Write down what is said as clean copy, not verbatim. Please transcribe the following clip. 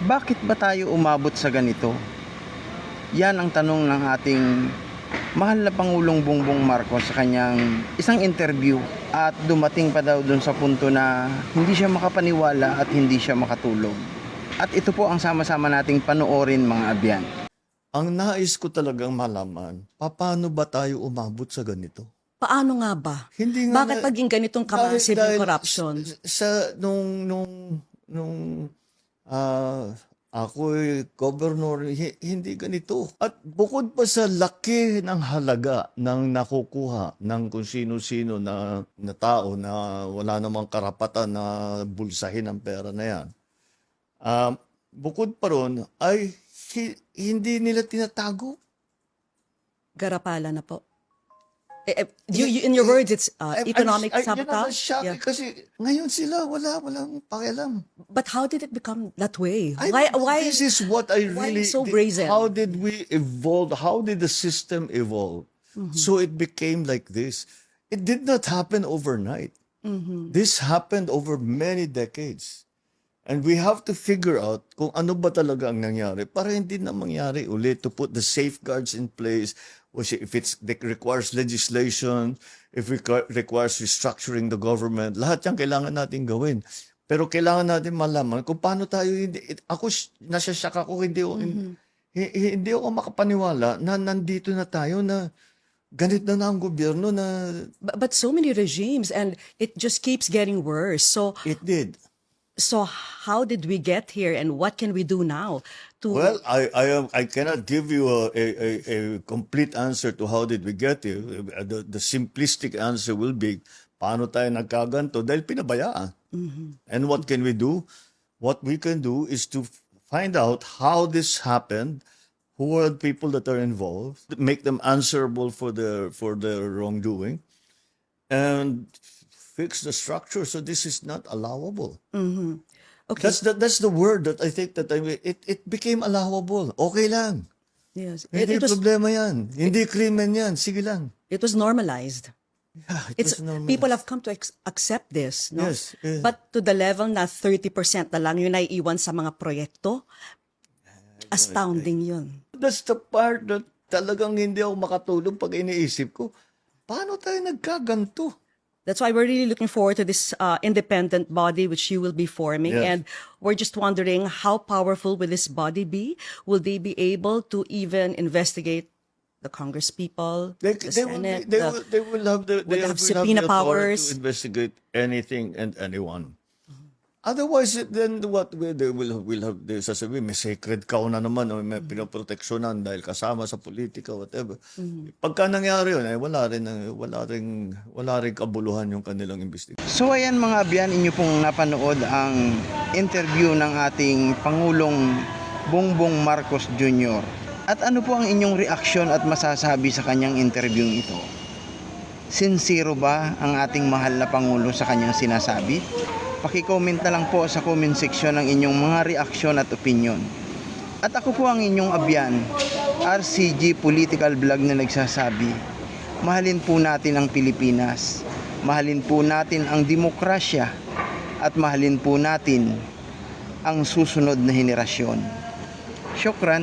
Bakit ba tayo umabot sa ganito? Yan ang tanong ng ating mahal na Pangulong Bongbong Marcos sa kanyang isang interview, at dumating pa daw dun sa punto na hindi siya makapaniwala at hindi siya makatulog. At ito po ang sama-sama nating panoorin, mga abyan. Ang nais ko talagang malaman, paano ba tayo umabot sa ganito? Paano nga ba? Hindi nga Bakit na- maging ganitong kamassive dahil yung corruption? Nung ako'y governor, hindi ganito. At bukod pa sa laki ng halaga ng nakukuha ng kung sino-sino na tao na wala namang karapatan na bulsahin ang pera na yan, bukod pa ron ay hindi nila tinatago. Garapala na po. In your words, it's economic Yun ang sabotage? shock, Yeah. kasi ngayon sila walang pakialam. But how did it become that way? I Why? don't know. This is what I why really. so brazen? How did we evolve? How did the system evolve? So it became like this. It did not happen overnight. This happened over many decades. And we have to figure out kung ano ba talaga ang nangyari para hindi na mangyari ulit, to put the safeguards in place, or if it requires legislation, if it requires restructuring the government, lahat yan kailangan natin gawin. Pero kailangan natin malaman kung paano tayo nasasyak ako, hindi ako makapaniwala na nandito na tayo na ganito na ang gobyerno na But so many regimes, and it just keeps getting worse. it did. So how did we get here, and what can we do now to? Well, I cannot give you a complete answer to how did we get here. The simplistic answer will be, paano tayo nagkaganto? Dahil pinabayaan. And what can we do? What we can do is to find out how this happened, who are the people that are involved, make them answerable for their wrongdoing, and fix the structure so this is not allowable. Okay. That's the word that I think that it became allowable. Okay lang. Yes. Hindi problema yan. Hindi krimen yan. Sige lang. It was normalized. Yeah, It's was normal. people have come to accept this, no? Yes, yes. But to the level na 30% na lang yung naiiwan sa mga proyekto, astounding yun. That's the part that talagang hindi ako makatulog pag iniisip ko. Paano tayo nagkaganto? That's why we're really looking forward to this independent body which you will be forming. Yes. And we're just wondering, how powerful will this body be? Will they be able to even investigate the Congress people, the Senate? They will have the subpoena authority powers. to investigate anything and anyone. Otherwise, then what they will have, they sasabihin, may sacred cow na naman, o may pinoproteksyonan dahil kasama sa politika, whatever. Pagka nangyari yun, wala rin kabuluhan yung kanilang investigation. So ayan, mga abyan, inyo pong napanood ang interview ng ating Pangulong Bongbong Marcos Jr. At ano po ang inyong reaksyon at masasabi sa kanyang interview ito? Sincero ba ang ating mahal na Pangulo sa kanyang sinasabi? Paki-comment na lang po sa comment section ng inyong mga reaksyon at opinion. At ako po ang inyong abyan, RCG Political Vlog, na nagsasabi, mahalin po natin ang Pilipinas, mahalin po natin ang demokrasya, at mahalin po natin ang susunod na henerasyon. Syukran.